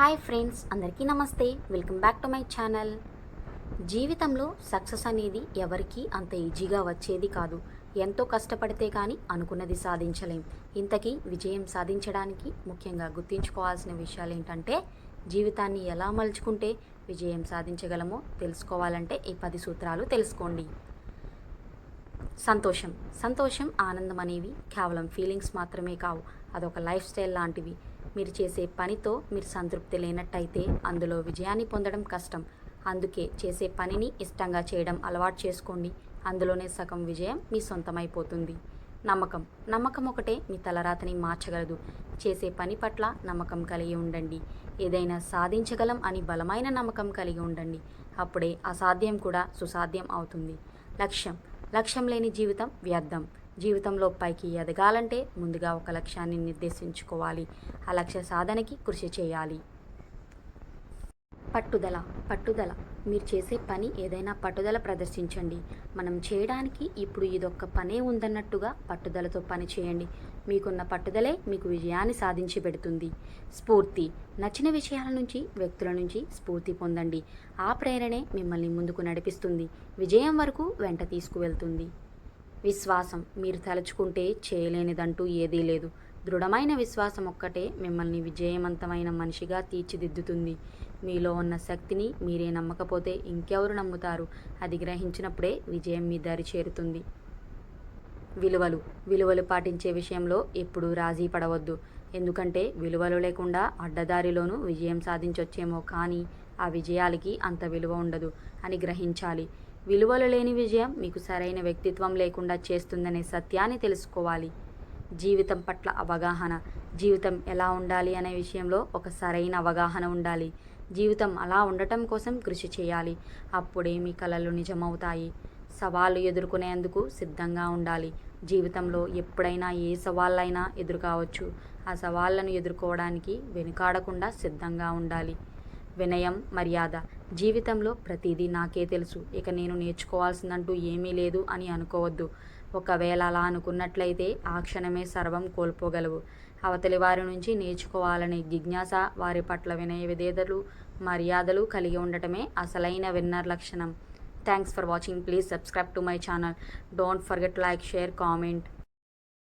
Hi friends, అందరికీ నమస్తే. Welcome back to my channel. జీవితంలో సక్సెస్ అనేది ఎవరికీ అంత ఈజీగా వచ్చేది కాదు. ఎంతో కష్టపడితే కానీ అనుకున్నది సాధించలేం. ఇంతకీ విజయం సాధించడానికి ముఖ్యంగా గుర్తుంచుకోవాల్సిన విషయాలు ఏంటంటే, జీవితాన్ని ఎలా మలుచుకుంటే విజయం సాధించగలమో తెలుసుకోవాలంటే ఈ 10 సూత్రాలు తెలుసుకోండి. సంతోషం, ఆనందం అనేవి కేవలం ఫీలింగ్స్ మాత్రమే కావు. అదొక లైఫ్ స్టైల్ లాంటివి. మీరు చేసే పనితో మీరు సంతృప్తి లేనట్టయితే అందులో విజయాన్ని పొందడం కష్టం. అందుకే చేసే పనిని ఇష్టంగా చేయడం అలవాటు చేసుకోండి. అందులోనే సగం విజయం మీ సొంతమైపోతుంది. నమ్మకం ఒకటే మీ తలరాతని మార్చగలదు. చేసే పని పట్ల నమ్మకం కలిగి ఉండండి. ఏదైనా సాధించగలం అని బలమైన నమ్మకం కలిగి ఉండండి. అప్పుడే అసాధ్యం కూడా సుసాధ్యం అవుతుంది. లక్ష్యం లేని జీవితం వ్యర్థం. జీవితంలో పైకి ఎదగాలంటే ముందుగా ఒక లక్ష్యాన్ని నిర్దేశించుకోవాలి. ఆ లక్ష్య సాధనకి కృషి చేయాలి. పట్టుదల. మీరు చేసే పని ఏదైనా పట్టుదల ప్రదర్శించండి. మనం చేయడానికి ఇప్పుడు ఇదొక్క పనే ఉందన్నట్టుగా పట్టుదలతో పని చేయండి. మీకున్న పట్టుదలే మీకు విజయాన్ని సాధించి పెడుతుంది. స్ఫూర్తి. నచ్చిన విషయాల నుంచి, వ్యక్తుల నుంచి స్ఫూర్తి పొందండి. ఆ ప్రేరణే మిమ్మల్ని ముందుకు నడిపిస్తుంది, విజయం వరకు వెంట తీసుకువెళ్తుంది. విశ్వాసం. మీరు తలుచుకుంటే చేయలేనిదంటూ ఏదీ లేదు. దృఢమైన విశ్వాసం ఒక్కటే మిమ్మల్ని విజయవంతమైన మనిషిగా తీర్చిదిద్దుతుంది. మీలో ఉన్న శక్తిని మీరే నమ్మకపోతే ఇంకెవరు నమ్ముతారు? అది గ్రహించినప్పుడే విజయం మీ దారి చేరుతుంది. విలువలు పాటించే విషయంలో ఎప్పుడూ రాజీ పడవద్దు. ఎందుకంటే విలువలు లేకుండా అడ్డదారిలోనూ విజయం సాధించొచ్చేమో, కానీ ఆ విజయాలకి అంత విలువ ఉండదు అని గ్రహించాలి. విలువలు లేని విజయం మీకు సరైన వ్యక్తిత్వం లేకుండా చేస్తుందనే సత్యాన్ని తెలుసుకోవాలి. జీవితం పట్ల అవగాహన. జీవితం ఎలా ఉండాలి అనే విషయంలో ఒక సరైన అవగాహన ఉండాలి. జీవితం అలా ఉండటం కోసం కృషి చేయాలి. అప్పుడే మీ కలలు నిజమవుతాయి. సవాళ్ళు ఎదుర్కొనేందుకు సిద్ధంగా ఉండాలి. జీవితంలో ఎప్పుడైనా ఏ సవాళ్ళైనా ఎదురుకావచ్చు. ఆ సవాళ్లను ఎదుర్కోవడానికి వెనుకాడకుండా సిద్ధంగా ఉండాలి. వినయం, మర్యాద. జీవితంలో ప్రతిదీ నాకే తెలుసు, ఇక నేను నేర్చుకోవాల్సిందంటూ ఏమీ లేదు అని అనుకోవద్దు. ఒకవేళ అలా అనుకున్నట్లయితే ఆ క్షణమే సర్వం కోల్పోగలవు. అవతలి వారి నుంచి నేర్చుకోవాలనే జిజ్ఞాస, వారి పట్ల వినయ విధేయతలు, మర్యాదలు కలిగి ఉండటమే అసలైన విన్నర్ లక్షణం. Thanks for watching. Please subscribe to my channel. Don't forget like, share, comment.